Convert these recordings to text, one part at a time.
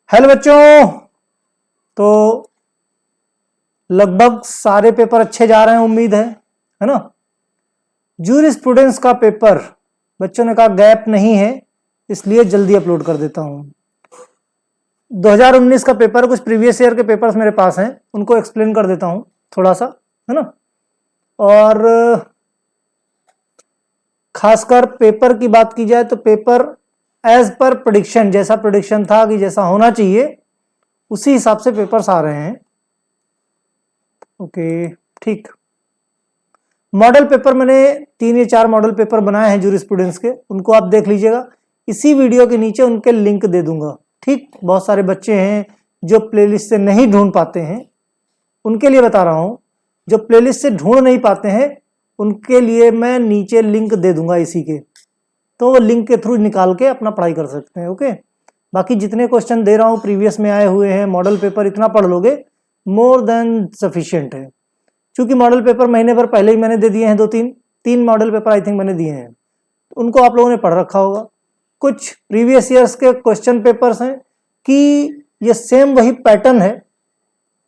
Hello बच्चों। तो लगभग सारे पेपर अच्छे जा रहे हैं, उम्मीद है ना। जूरिस्प्रूडेंस का पेपर बच्चों ने कहा गैप नहीं है, इसलिए जल्दी अपलोड कर देता हूं। 2019 का पेपर, कुछ प्रीवियस ईयर के पेपर्स मेरे पास हैं, उनको एक्सप्लेन कर देता हूं थोड़ा सा, है ना। और खासकर पेपर की बात की जाए तो पेपर एज पर प्रेडिक्शन, जैसा प्रेडिक्शन था कि जैसा होना चाहिए उसी हिसाब से पेपर्स आ रहे हैं। ओके, ठीक। मॉडल पेपर मैंने 3 या 4 मॉडल पेपर बनाए हैं जूरिस्प्रूडेंस के, उनको आप देख लीजिएगा। इसी वीडियो के नीचे उनके लिंक दे दूंगा, ठीक। बहुत सारे बच्चे हैं जो प्लेलिस्ट से नहीं ढूंढ पाते हैं, उनके लिए बता रहा हूं। जो प्लेलिस्ट से ढूंढ नहीं पाते हैं उनके लिए मैं नीचे लिंक दे दूंगा इसी के, तो वो लिंक के थ्रू निकाल के अपना पढ़ाई कर सकते हैं। ओके, बाकी जितने क्वेश्चन दे रहा हूं प्रीवियस में आए हुए हैं, मॉडल पेपर इतना पढ़ लोगे मोर देन सफिशिएंट है। क्योंकि मॉडल पेपर महीने भर पहले ही मैंने दे दिए हैं, 2-3 मॉडल पेपर आई थिंक मैंने दिए हैं, उनको आप लोगों ने पढ़ रखा होगा। कुछ प्रीवियस ईयर्स के क्वेश्चन पेपर्स हैं कि ये सेम वही पैटर्न है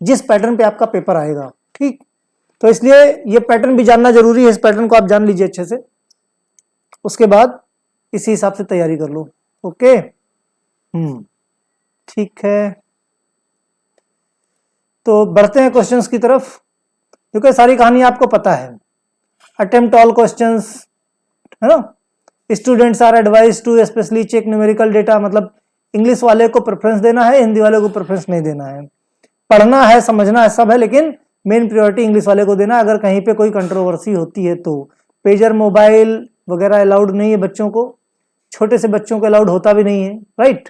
जिस पैटर्न पे आपका पेपर आएगा, ठीक। तो इसलिए ये पैटर्न भी जानना जरूरी है, इस पैटर्न को आप जान लीजिए अच्छे से, उसके बाद इसी हिसाब से तैयारी कर लो। ओके, ठीक है। तो बढ़ते हैं क्वेश्चंस की तरफ, क्योंकि सारी कहानी आपको पता है। अटेम्प्ट ऑल क्वेश्चंस, है ना। Students are advise to specially check numerical data, मतलब इंग्लिश वाले को प्रेफरेंस देना है, हिंदी वाले को प्रेफरेंस नहीं देना है। पढ़ना है, समझना है, सब है, लेकिन मेन प्रायोरिटी इंग्लिश वाले को देना। अगर कहीं पे कोई कंट्रोवर्सी होती है तो पेजर, मोबाइल वगैरह अलाउड नहीं है बच्चों को, छोटे से बच्चों को अलाउड होता भी नहीं है, राइट।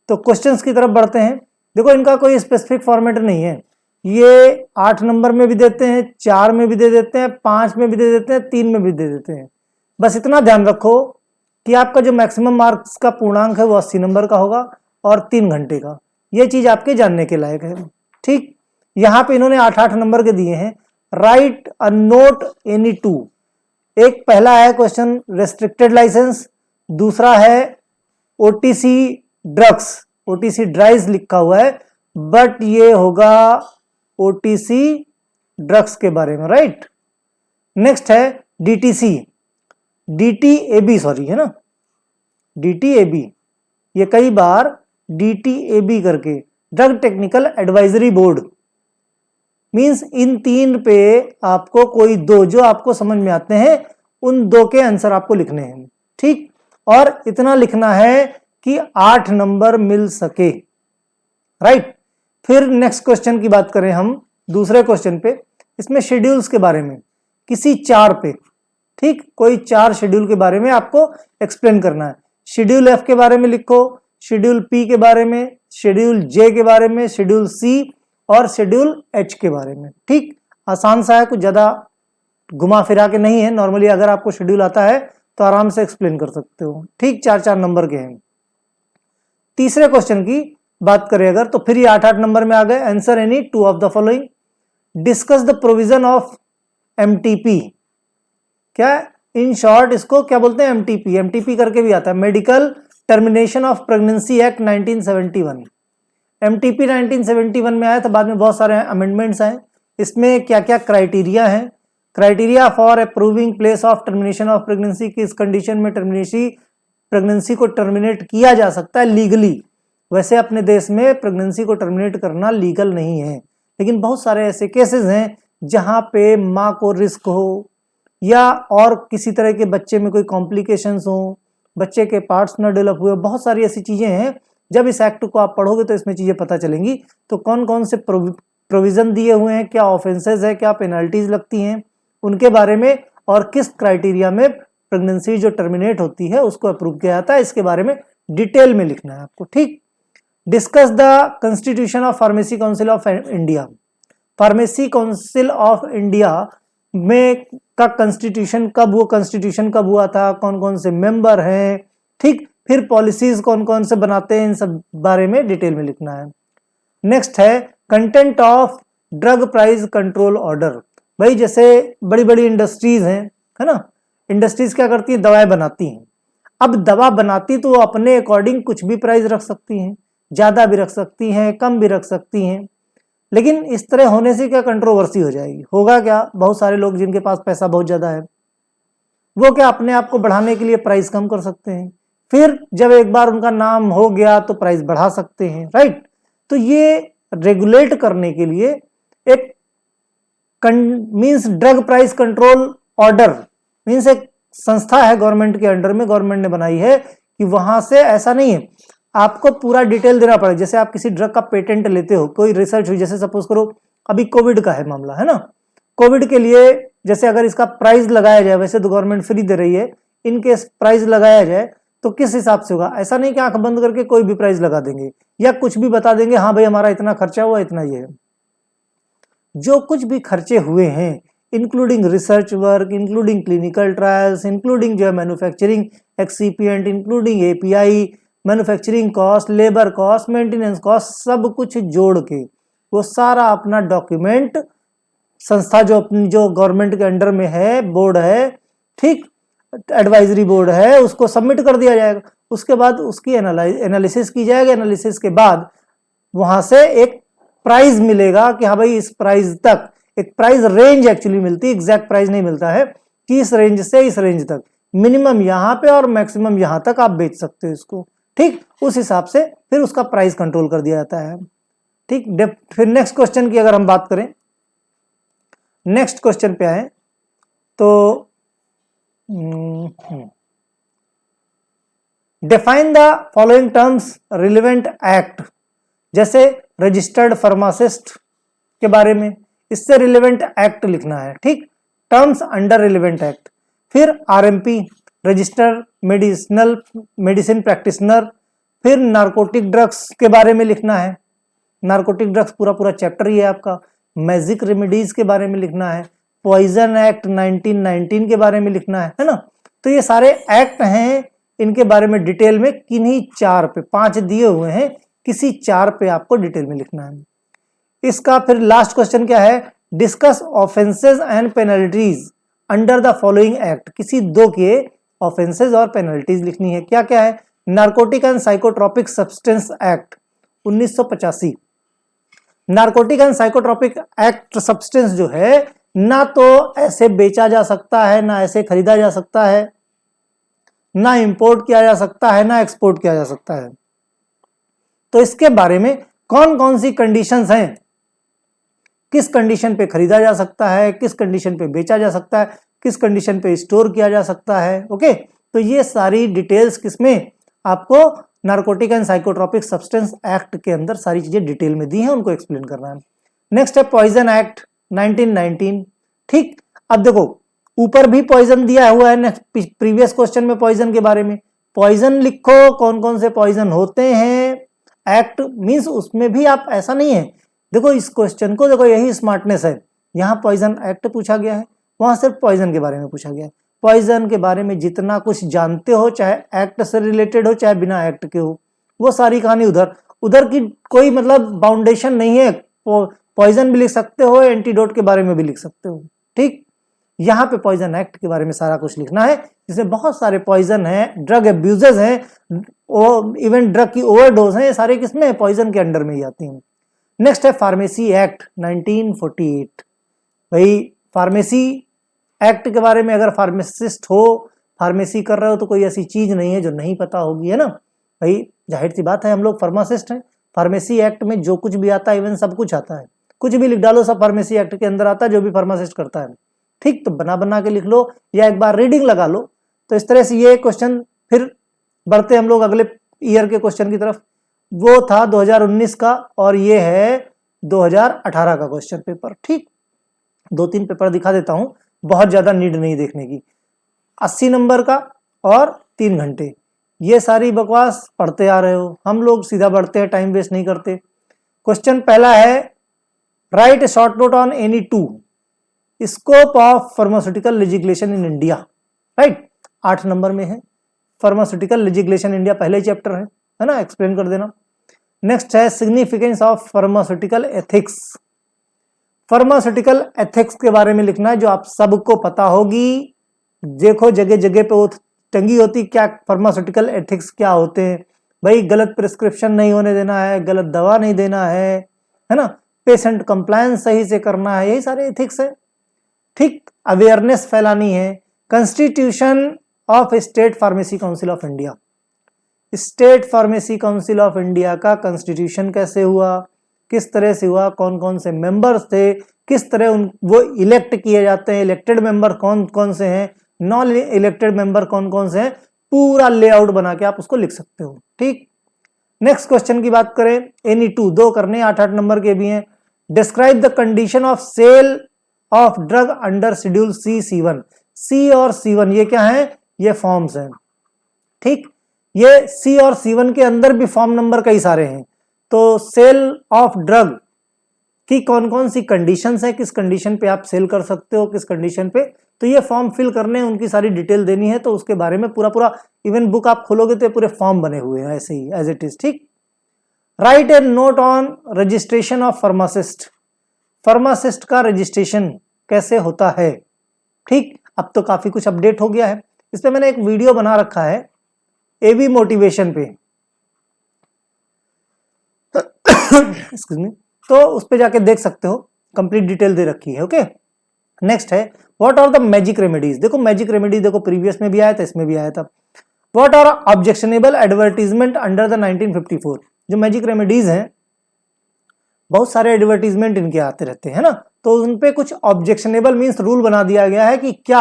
तो क्वेश्चंस की तरफ बढ़ते हैं। देखो, इनका कोई स्पेसिफिक फॉर्मेट नहीं है, ये 8 नंबर में भी देते हैं, 4 में भी दे देते हैं, 5 में भी दे देते हैं, 3 में भी दे देते हैं। बस इतना ध्यान रखो कि आपका जो मैक्सिमम मार्क्स का पूर्णांक है वो 80 नंबर का होगा और 3 घंटे का। ये चीज आपके जानने के लायक है, ठीक। यहां पे इन्होंने 8-8 नंबर के दिए हैं। Right a note any two, एक पहला है क्वेश्चन रेस्ट्रिक्टेड लाइसेंस, दूसरा है ओटीसी ड्रग्स, ओटीसी ड्राइज लिखा हुआ है, बट ये होगा ओटीसी ड्रग्स के बारे में, राइट। नेक्स्ट है डीटीसी, डीटीएबी सॉरी, है ना, डीटीएबी। ये कई बार डीटीएबी करके drug technical advisory board, means इन 3 पे आपको कोई 2 जो आपको समझ में आते हैं उन 2 के आंसर आपको लिखने हैं, ठीक। और इतना लिखना है कि 8 नंबर मिल सके, राइट। फिर नेक्स्ट क्वेश्चन की बात करें हम, दूसरे क्वेश्चन पे, इसमें शेड्यूल्स के बारे में, किसी 4 पे, ठीक, कोई 4 शेड्यूल के बारे में आपको एक्सप्लेन करना है। शेड्यूल एफ के बारे में लिखो, शेड्यूल पी के बारे में, शेड्यूल जे के बारे में, शेड्यूल सी और शेड्यूल एच के बारे में, ठीक। आसान सा है, कुछ ज्यादा घुमा फिरा के नहीं है। नॉर्मली अगर आपको शेड्यूल आता है तो आराम से एक्सप्लेन कर सकते हो, ठीक। 4-4 नंबर के हैं। तीसरे क्वेश्चन की बात करें अगर, तो फिर ये 8-8 नंबर में आ गए। Answer any 2 of the following, discuss the provision of MTP. क्या, इन शॉर्ट इसको क्या बोलते हैं, एमटीपी। एमटीपी करके भी आता है, medical termination of pregnancy act 1971। MTP 1971 में आया था, बाद में बहुत सारे अमेंडमेंट्स आए। इसमें क्या क्या क्राइटेरिया है, criteria for approving place of termination of pregnancy, किस कंडीशन में प्रेगनेंसी को टर्मिनेट किया जा सकता है लीगली। वैसे अपने देश में प्रेगनेंसी को टर्मिनेट करना लीगल नहीं है, लेकिन बहुत सारे ऐसे केसेस हैं जहां पे माँ को रिस्क हो या और किसी तरह के बच्चे में कोई कॉम्प्लिकेशंस हो, बच्चे के पार्ट्स न डेवलप हुए, बहुत सारी ऐसी चीजें हैं। जब इस एक्ट को आप पढ़ोगे तो इसमें चीजें पता चलेंगी। तो कौन कौन से प्रोविजन दिए हुए हैं, क्या ऑफेंसेस है, क्या पेनल्टीज लगती हैं, उनके बारे में, और किस क्राइटेरिया में प्रेगनेंसी जो टर्मिनेट होती है उसको अप्रूव किया जाता है, इसके बारे में डिटेल में लिखना है आपको, ठीक। Discuss the constitution of pharmacy council of India. Pharmacy council of India में का कॉन्स्टिट्यूशन कब, वो कॉन्स्टिट्यूशन कब हुआ था, कौन कौन से मेंबर हैं, ठीक। फिर पॉलिसीज कौन कौन से बनाते हैं, इन सब बारे में डिटेल में लिखना है। नेक्स्ट है content of drug price control order. भाई जैसे बड़ी बड़ी इंडस्ट्रीज हैं, है ना, इंडस्ट्रीज क्या करती हैं, दवाएं बनाती हैं। अब दवा बनाती तो अपने अकॉर्डिंग कुछ भी प्राइस रख सकती हैं, ज़्यादा भी रख सकती हैं, कम भी रख सकती हैं। लेकिन इस तरह होने से क्या कंट्रोवर्सी हो जाएगी, होगा क्या, बहुत सारे लोग जिनके पास पैसा बहुत ज़्यादा है वो क्या अपने आप को बढ़ाने के लिए प्राइस कम कर सकते हैं, फिर जब एक बार उनका नाम हो गया तो प्राइस बढ़ा सकते हैं, राइट। तो ये रेगुलेट करने के लिए एक means drug price control order means एक संस्था है गवर्नमेंट के अंडर में, गवर्नमेंट ने बनाई है कि वहां से ऐसा नहीं है, आपको पूरा डिटेल देना पड़ेगा। जैसे आप किसी ड्रग का पेटेंट लेते हो, कोई रिसर्च हुई, जैसे सपोज करो अभी कोविड का है मामला, है ना, कोविड के लिए जैसे अगर इसका प्राइस लगाया जाए, वैसे तो गवर्नमेंट फ्री दे रही है, इनकेस प्राइस लगाया जाए तो किस हिसाब से होगा, ऐसा नहीं कि आंख बंद करके कोई भी प्राइस लगा देंगे या कुछ भी बता देंगे, हाँ भाई हमारा इतना खर्चा हुआ, इतना ये है। जो कुछ भी खर्चे हुए हैं including research work, including clinical trials, including जो है manufacturing excipient, including API, manufacturing cost, labour cost, maintenance cost, सब कुछ जोड़ के वो सारा अपना डॉक्यूमेंट संस्था जो अपनी जो गवर्नमेंट के अंडर में है, बोर्ड है, ठीक, एडवाइजरी बोर्ड है, उसको सबमिट कर दिया जाएगा। उसके बाद उसकी एनालिसिस की जाएगी, एनालिसिस के बाद वहां से एक प्राइस मिलेगा कि हाँ भाई इस प्राइस तक, एक प्राइस रेंज एक्चुअली मिलती है, एग्जैक्ट प्राइस नहीं मिलता है कि इस रेंज से इस रेंज तक, मिनिमम यहां पे और मैक्सिमम यहां तक आप बेच सकते हो इसको, ठीक। उस हिसाब से फिर उसका प्राइस कंट्रोल कर दिया जाता है, ठीक। फिर नेक्स्ट क्वेश्चन की अगर हम बात करें, नेक्स्ट क्वेश्चन पे आए तो define the following terms relevant act, जैसे रजिस्टर्ड फार्मासिस्ट के बारे में, इससे रिलेवेंट एक्ट लिखना है, ठीक, टर्म्स अंडर रिलेवेंट एक्ट। फिर आरएमपी रजिस्टर्ड मेडिसिन प्रैक्टिशनर, फिर नारकोटिक ड्रग्स के बारे में लिखना है, नारकोटिक ड्रग्स पूरा चैप्टर ही है आपका। मैजिक रेमेडीज के बारे में लिखना है, पॉइजन एक्ट 1919 के बारे में लिखना है ना। तो ये सारे एक्ट हैं, इनके बारे में डिटेल में किन्हीं 4 पे, 5 दिए हुए हैं, किसी 4 पे आपको डिटेल में लिखना है। इसका फिर लास्ट क्वेश्चन क्या है, discuss offences and penalties under the following act, किसी 2 के ऑफेंसेस और पेनल्टीज लिखनी है। क्या क्या है, narcotic and psychotropic substance act 1985, narcotic and psychotropic act substance जो है ना तो ऐसे बेचा जा सकता है, ना ऐसे खरीदा जा सकता है, ना इंपोर्ट किया जा सकता है, ना एक्सपोर्ट किया जा सकता है। तो इसके बारे में कौन कौन सी कंडीशंस हैं, किस कंडीशन पे खरीदा जा सकता है, किस कंडीशन पे बेचा जा सकता है, किस कंडीशन पे स्टोर किया जा सकता है, ओके। तो ये सारी डिटेल्स किसमें आपको narcotic and psychotropic substance act के अंदर सारी चीजें डिटेल में दी हैं, उनको एक्सप्लेन करना है। नेक्स्ट है पॉइजन एक्ट 1919, ठीक। अब देखो ऊपर भी पॉइजन दिया हुआ है, नेक्स्ट प्रीवियस क्वेश्चन में पॉइजन के बारे में, पॉइजन लिखो कौन कौन से पॉइजन होते हैं, एक्ट मींस उसमें भी आप ऐसा नहीं है, देखो इस क्वेश्चन को देखो यही स्मार्टनेस है, यहाँ पॉइजन एक्ट पूछा गया है, वहां सिर्फ पॉइजन के बारे में पूछा गया है। पॉइजन के बारे में जितना कुछ जानते हो, चाहे एक्ट से रिलेटेड हो चाहे बिना एक्ट के हो, वो सारी कहानी उधर की कोई मतलब बाउंडेशन नहीं है, पॉइजन भी लिख सकते हो, एंटीडोट के बारे में भी लिख सकते हो, ठीक। यहाँ पे पॉइजन एक्ट के बारे में सारा कुछ लिखना है, जिसमें बहुत सारे पॉइजन हैं, ड्रग एब्यूजेस हैं, इवन ड्रग की ओवरडोज हैं, ये सारे किसमें है, पॉइजन के अंडर में ही आती हैं। नेक्स्ट है फार्मेसी एक्ट 1948, भाई फार्मेसी एक्ट के बारे में, अगर फार्मासिस्ट हो, फार्मेसी कर रहे हो तो कोई ऐसी चीज नहीं है जो नहीं पता होगी, है ना भाई, जाहिर सी बात है हम लोग फार्मासिस्ट हैं। फार्मेसी एक्ट में जो कुछ भी आता है, इवन सब कुछ आता है, कुछ भी लिख डालो सब फार्मेसी एक्ट के अंदर आता है, जो भी फार्मासिस्ट करता है, ठीक। तो बना के लिख लो या एक बार रीडिंग लगा लो। तो इस तरह से ये क्वेश्चन, फिर बढ़ते हम लोग अगले ईयर के क्वेश्चन की तरफ, वो था 2019 का और ये है 2018 का क्वेश्चन पेपर, ठीक। 2-3 पेपर दिखा देता हूं, बहुत ज्यादा नीड नहीं देखने की। 80 नंबर का और 3 घंटे, ये सारी बकवास पढ़ते आ रहे हो, हम लोग सीधा बढ़ते हैं, टाइम वेस्ट नहीं करते। क्वेश्चन पहला है, right short note on any 2 scope of pharmaceutical legislation in India, right, 8 number में है, फार्मास्यूटिकल लेजिस्लेशन इंडिया पहले चैप्टर है ना, एक्सप्लेन कर देना। नेक्स्ट है significance of pharmaceutical ethics, pharmaceutical ethics के बारे में लिखना है, जो आप सबको पता होगी, देखो जगह जगह पे वो टंगी होती, क्या फार्मास्यूटिकल एथिक्स क्या होते हैं, भाई गलत प्रिस्क्रिप्शन नहीं होने देना है, गलत दवा नहीं देना है ना, पेशेंट कंप्लायंस सही से करना है, यही सारे एथिक्स है। ठीक, अवेयरनेस फैलानी है। Constitution of state pharmacy council of India, state pharmacy council of India का कॉन्स्टिट्यूशन कैसे हुआ, किस तरह से हुआ, कौन कौन से मेंबर्स थे, किस तरह वो इलेक्ट किए जाते हैं, इलेक्टेड मेंबर कौन कौन से हैं, नॉन इलेक्टेड मेंबर कौन कौन से हैं, पूरा लेआउट बना के आप उसको लिख सकते हो। ठीक, नेक्स्ट क्वेश्चन की बात करें, एनी टू, दो करने 8-8 नंबर के भी हैं। Describe the condition of sale of drug under schedule C1। C और C1 ये क्या है, ये फॉर्म्स हैं। ठीक, ये सी और C1 के अंदर भी फॉर्म नंबर कई सारे हैं। तो सेल ऑफ ड्रग की कौन कौन सी कंडीशंस है, किस कंडीशन पे आप सेल कर सकते हो, किस कंडीशन पे, तो ये फॉर्म फिल करने, उनकी सारी डिटेल देनी है, तो उसके बारे में पूरा इवन बुक आप खोलोगे तो पूरे फॉर्म बने हुए हैं ऐसे ही एज इट इज। ठीक, right A note on registration of pharmacist, pharmacist का रजिस्ट्रेशन कैसे होता है। ठीक, अब तो काफी कुछ अपडेट हो गया है, इस पे मैंने एक वीडियो बना रखा है एवी मोटिवेशन पे एक्सक्यूज मी, तो उस पे जाके देख सकते हो, कंप्लीट डिटेल दे रखी है। ओके, नेक्स्ट है what are the magic remedies. देखो मैजिक रेमेडी, देखो प्रीवियस में भी आया था, इसमें भी आया था। What are objectionable advertisement under the 1954। जो मैजिक रेमेडीज हैं, बहुत सारे एडवर्टीजमेंट इनके आते रहते हैं ना, तो उन पे कुछ ऑब्जेक्शनेबल मींस रूल बना दिया गया है कि क्या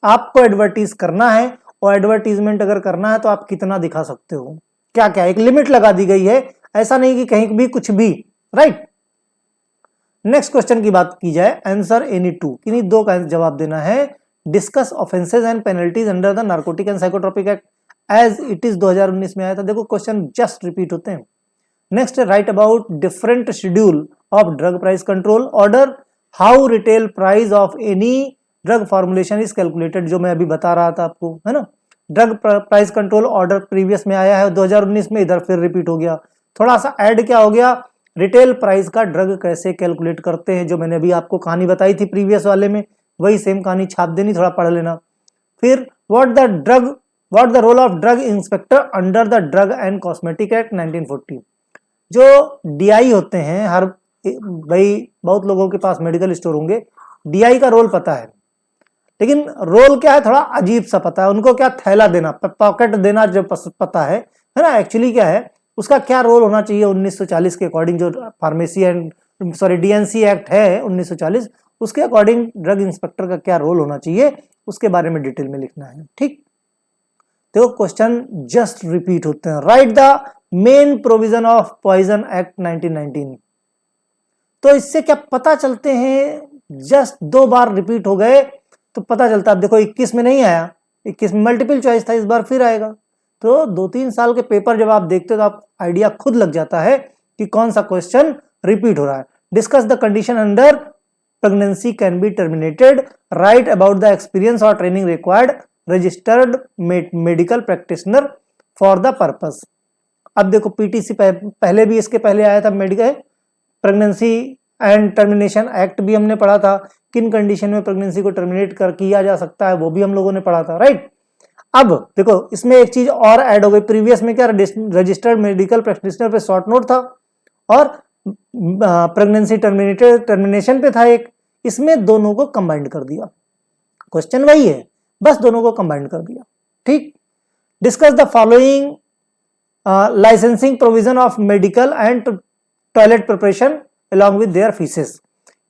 आपको एडवर्टीज करना है, और एडवर्टीजमेंट अगर करना है तो आप कितना दिखा सकते हो, क्या क्या, एक लिमिट लगा दी गई है, ऐसा नहीं कि कहीं भी कुछ भी। राइट, नेक्स्ट क्वेश्चन की बात की जाए, आंसर एनी टू, किन्हीं दो का जवाब देना है। Discuss offences and penalties under the narcotic and psychotropic act as it is 2019 में आया था। देखो क्वेश्चन जस्ट रिपीट होते हैं। नेक्स्ट है right about different schedule of drug price control order, how retail price of any drug formulation is calculated, जो मैं अभी बता रहा था आपको, है ना। Drug price control order previous में आया है 2019 में, इधर फिर रिपीट हो गया। थोड़ा सा ऐड क्या हो गया, रिटेल प्राइस का ड्रग कैसे कैलकुलेट करते हैं, जो मैंने अभी आपको कहानी बताई थी प्रीवियस वाले में, वही सेम कहानी छाप देनी, थोड़ा पढ़ लेना। फिर what the role of drug inspector under the drug and cosmetic act 1940। जो डीआई होते हैं, हर भाई बहुत लोगों के पास मेडिकल स्टोर होंगे, डीआई का रोल पता है, लेकिन रोल क्या है थोड़ा अजीब सा पता है उनको, क्या थैला देना, पॉकेट देना जो पता है ना। एक्चुअली क्या है, उसका क्या रोल होना चाहिए 1940 के अकॉर्डिंग, जो फार्मेसी एंड डीएनसी एक्ट है 1940, उसके अकॉर्डिंग ड्रग इंस्पेक्टर का क्या रोल होना चाहिए, उसके बारे में डिटेल में लिखना है। ठीक, देखो क्वेश्चन जस्ट रिपीट होते हैं। Write the main provision of poison act 1919। तो इससे क्या पता चलते हैं, जस्ट 2 बार रिपीट हो गए तो पता चलता है। अब देखो 21 में नहीं आया, 21 में मल्टीपल चॉइस था, इस बार फिर आएगा। तो 2-3 साल के पेपर जब आप देखते हो तो आप आइडिया खुद लग जाता है कि कौन सा क्वेश्चन रिपीट हो रहा है। Discuss the condition under pregnancy can be terminated, right about the experience और training required, registered medical practitioner for the purpose. अब देखो पीटीसी पहले भी, इसके पहले आया था medical pregnancy and termination act भी हमने पढ़ा था, किन कंडीशन में प्रेगनेंसी को टर्मिनेट किया जा सकता है, वो भी हम लोगों ने पढ़ा था। राइट, अब देखो इसमें एक चीज और ऐड हो गई, प्रीवियस में क्या रजिस्टर्ड मेडिकल प्रैक्टिशनर पे शॉर्ट नोट था और प्रेगनेंसी टर्मिनेशन पे था एक, इसमें दोनों को कंबाइंड कर दिया। क्वेश्चन वही है, बस दोनों को कंबाइंड कर दिया। ठीक, discuss the following licensing provision of medical and toilet preparation along with their faeces.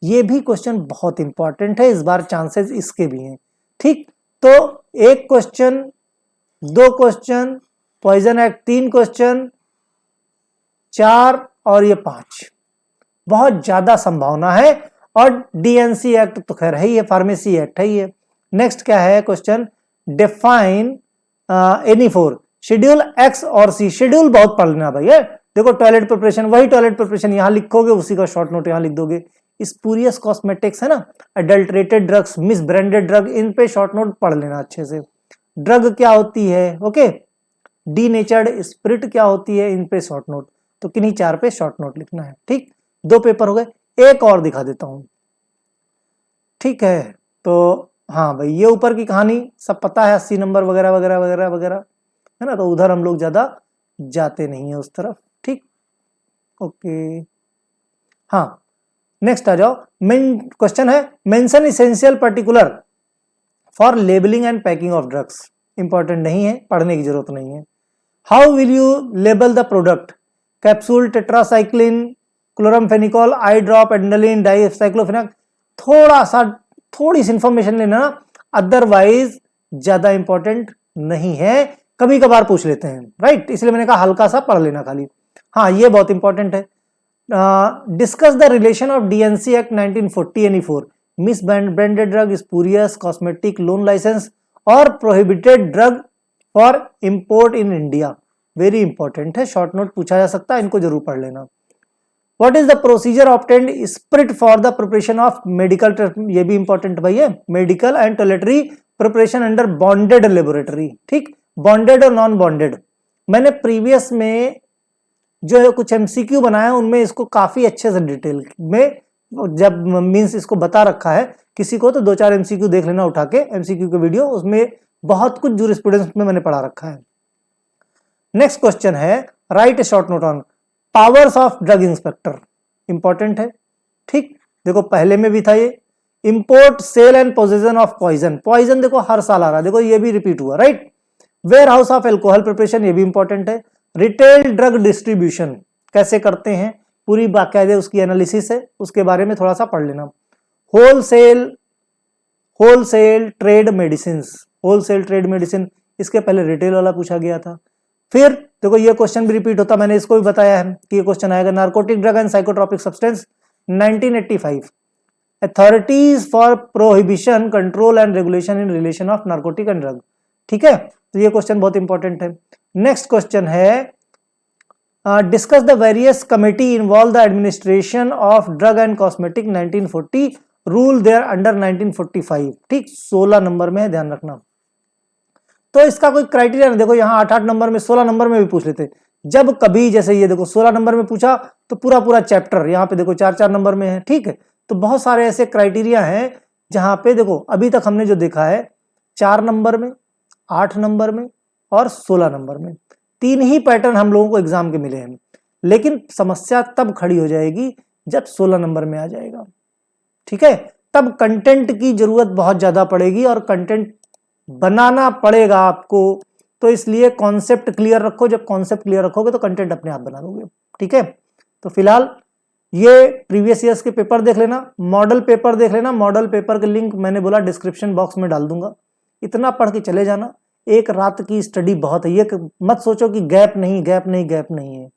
ये भी क्वेश्चन बहुत इंपॉर्टेंट है, इस बार चांसेस इसके भी हैं। ठीक, तो 1 question, 2 question, poison act 3 question, 4 और ये 5, बहुत ज्यादा संभावना है। और डीएनसी एक्ट तो खैर है ही है, फार्मेसी एक्ट है ही है। नेक्स्ट क्या है question, define any 4 schedule x और सी। शेड्यूल बहुत पढ़ लेना भाई है। देखो टॉयलेट प्रिपरेशन, वही टॉयलेट प्रिपरेशन यहां लिखोगे, उसी का शॉर्ट नोट यहां लिख दोगे। स्पूरियस कॉस्मेटिक्स है ना, adulterated drugs, misbranded drug, इन पे शॉर्ट नोट पढ़ लेना अच्छे से। ड्रग क्या होती है, ओके, डीनेचर्ड स्पिरिट क्या होती है, इन पे शॉर्ट नोट। तो किन्हीं 4 पे शॉर्ट नोट लिखना है। ठीक, 2 पेपर हो गए, एक और दिखा देता हूं। ठीक है, तो हाँ भाई ये ऊपर की कहानी सब पता है, 80 नंबर वगैरह वगैरह वगैरह वगैरह, है ना, तो उधर हम लोग ज्यादा जाते नहीं है उस तरफ, ठीक। ओके, हाँ नेक्स्ट आ जाओ। मेन क्वेश्चन है mention essential particular for labelling and packing of drugs. Important नहीं है, पढ़ने की जरूरत नहीं है। How will you label the product? Capsule, tetracycline, chloramphenicol, eye drop, adrenaline, diclofenac. थोड़ी सी इंफॉर्मेशन लेना, अदरवाइज ज्यादा इंपॉर्टेंट नहीं है, कभी कभार पूछ लेते हैं, राइट। इसलिए मैंने कहा हल्का सा पढ़ लेना खाली। हाँ ये बहुत इंपॉर्टेंट है। Discuss the relation of DNC act 1940 any 4 misbranded drug, spurious, cosmetic, loan licence और prohibited drug for import in India. Very important है, शॉर्ट नोट पूछा जा सकता है, इनको जरूर पढ़ लेना। What is the procedure obtained spirit for the preparation of medical? ये भी इंपॉर्टेंट भाई है, medical and toiletry preparation under bonded laboratory, ठीक। बॉन्डेड और नॉन बॉन्डेड, मैंने प्रीवियस में जो कुछ एमसीक्यू बनाया उनमें इसको काफी अच्छे से डिटेल में जब मींस इसको बता रखा है किसी को, तो 2-4 एमसीक्यू देख लेना उठा के, एमसीक्यू के वीडियो, उसमें बहुत कुछ जूरिस्प्रूडेंस में मैंने पढ़ा रखा है। नेक्स्ट क्वेश्चन है write a short note on powers of drug inspector. Important है, ठीक। देखो पहले में भी था ये, import, sale and possession of poison. Poison देखो हर साल आ रहा है, देखो ये भी रिपीट हुआ, right. Warehouse of alcohol preparation, ये भी इंपॉर्टेंट है। रिटेल ड्रग डिस्ट्रीब्यूशन कैसे करते हैं, पूरी बाकायदे उसकी एनालिसिस है, उसके बारे में थोड़ा सा पढ़ लेना। Wholesale trade medicine, wholesale trade medicine, इसके पहले रिटेल वाला पूछा गया था। फिर देखो ये क्वेश्चन भी रिपीट होता, मैंने इसको भी बताया है कि ये क्वेश्चन आएगा। Narcotic drug and psychotropic substance 1985, authorities for prohibition, control and regulation in relation of narcotic and drug, ठीक है। तो ये क्वेश्चन बहुत इंपॉर्टेंट है। नेक्स्ट क्वेश्चन है discuss the various committee involve the administration of drug and cosmetic 1940, rule there under 1945, ठीक। 16 number में है, ध्यान रखना। तो इसका कोई क्राइटेरिया नहीं, देखो यहाँ 8-8 नंबर में, 16 नंबर में भी पूछ लेते। जब कभी जैसे ये देखो 16 नंबर में पूछा तो पूरा चैप्टर यहाँ पे देखो 4-4 नंबर में है, ठीक है। तो बहुत सारे ऐसे क्राइटेरिया हैं जहां पे देखो अभी तक हमने जो देखा है 4 नंबर में, 8 नंबर में और 16 नंबर में, 3 ही पैटर्न हम लोगों को एग्जाम के मिले हैं। लेकिन समस्या तब खड़ी हो जाएगी जब 16 नंबर में आ जाएगा, ठीक है। तब कंटेंट की जरूरत बहुत ज्यादा पड़ेगी और कंटेंट बनाना पड़ेगा आपको, तो इसलिए कॉन्सेप्ट क्लियर रखो। जब कॉन्सेप्ट क्लियर रखोगे तो कंटेंट अपने आप बना लोगे, ठीक है। तो फिलहाल ये प्रीवियस ईयर्स के पेपर देख लेना, मॉडल पेपर देख लेना। मॉडल पेपर के लिंक मैंने बोला डिस्क्रिप्शन बॉक्स में डाल दूंगा, इतना पढ़ के चले जाना। एक रात की स्टडी बहुत है, ये मत सोचो कि गैप नहीं है,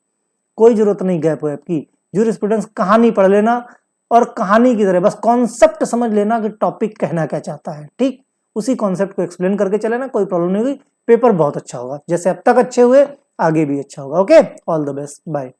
कोई जरूरत नहीं गैप वैप की। जूरिस्प्रूडेंस कहानी पढ़ लेना और कहानी की तरह बस कॉन्सेप्ट समझ लेना कि टॉपिक कहना क्या चाहता है, ठीक। उसी कॉन्सेप्ट को एक्सप्लेन करके चले ना, कोई प्रॉब्लम नहीं होगी। पेपर बहुत अच्छा होगा, जैसे अब तक अच्छे हुए आगे भी अच्छा होगा। Okay, all the best, bye.